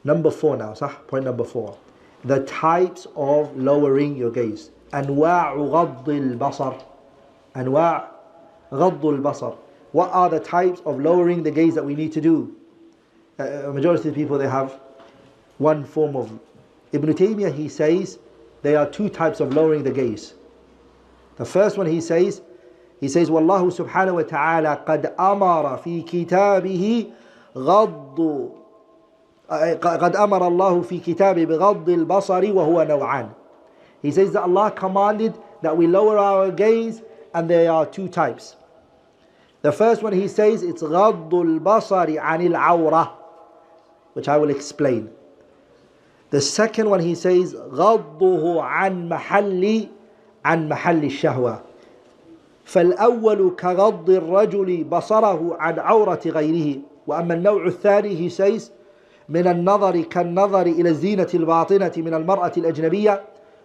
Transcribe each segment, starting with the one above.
Number 4 now, صح? Point number 4. The types of lowering your gaze. أنواع غض البصر. أنواع غض البصر. What are the types of lowering the gaze that we need to do? A majority of the people, they have one form of. Ibn Taymiyyah, he says, there are 2 types of lowering the gaze. The first one he says, وَاللَّهُ سُبْحَانَهُ وَتَعَالَى قَدْ أَمَرَ فِي كِتَابِهِ قد أمر الله في كتابه بغض البصر وهو نوعان. He says that Allah commanded that we lower our gaze, and there are 2 types. The first one he says it's غض البصر عن العورة, which I will explain. The second one he says غضه عن محل الشهوة. فالأول كغض الرجل بصره عن عورة غيره. وأما النوع الثاني he says من النظر كالنظر إلى الزينة الباطنة من المرأة الأجنبية،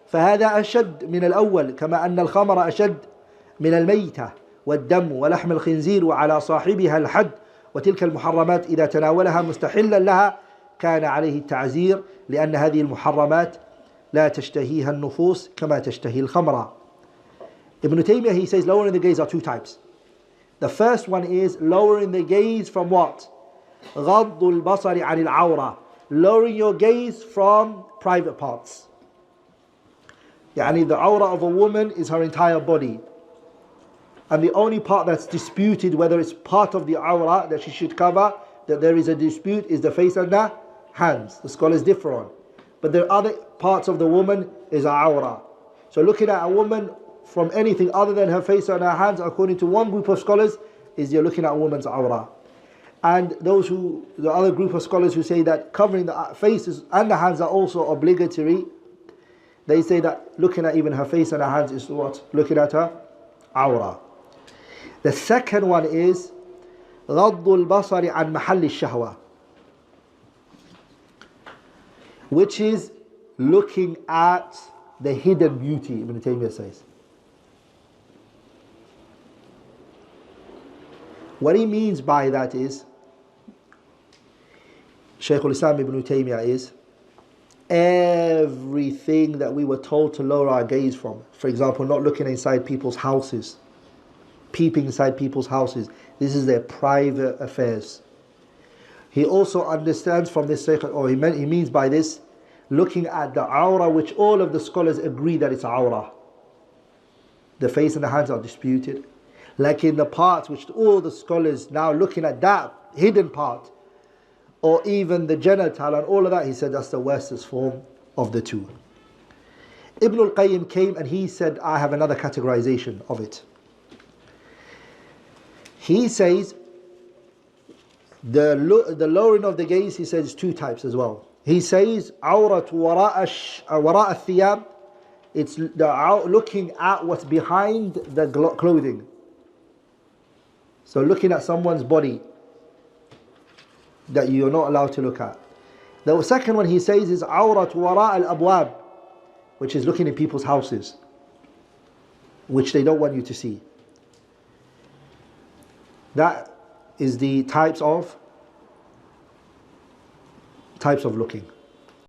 فهذا أشد من الأول، كما أن الخمر أشد من الميتة والدم ولحم الخنزير وعلى صاحبها الحد، وتلك المحرمات إذا تناولها مستحلا لها كان عليه التعزير، لأن هذه المحرمات لا تشتهيها النفوس كما تشتهي الخمر. Ibn Taymiyyah, he says lowering the gaze are 2 types. The first one is lowering the gaze from what? غض البصر عن العورة. Lowering your gaze from private parts. يعني the aura of a woman is her entire body. And the only part that's disputed, whether it's part of the aura that she should cover, that there is a dispute, is the face and the hands. The scholars differ on. But the other parts of the woman is a aura. So looking at a woman from anything other than her face and her hands, according to one group of scholars, is you're looking at a woman's aura. And the other group of scholars who say that covering the faces and the hands are also obligatory, they say that looking at even her face and her hands is what? Looking at her aura. The second one is غض البصر عن محل الشهوة, which is looking at the hidden beauty, Ibn Taymiyyah says. What he means by that is, Shaykh al-Islam Ibn Taymiyyah, is everything that we were told to lower our gaze from. For example, not looking inside people's houses, peeping inside people's houses. This is their private affairs. He also understands from this, or he means by this, looking at the aura, which all of the scholars agree that it's aura. The face and the hands are disputed. Like in the parts which all the scholars now looking at that hidden part, or even the genital and all of that, he said that's the worstest form of the 2. Ibn Al-Qayyim came and he said, I have another categorization of it. He says the lowering of the gaze, he says 2 types as well. He says awrat wara al-thiyab, it's looking at what's behind the clothing. So looking at someone's body that you're not allowed to look at. The second one he says is awrat wara al-abwab, which is looking in people's houses, which they don't want you to see. That is the types of looking.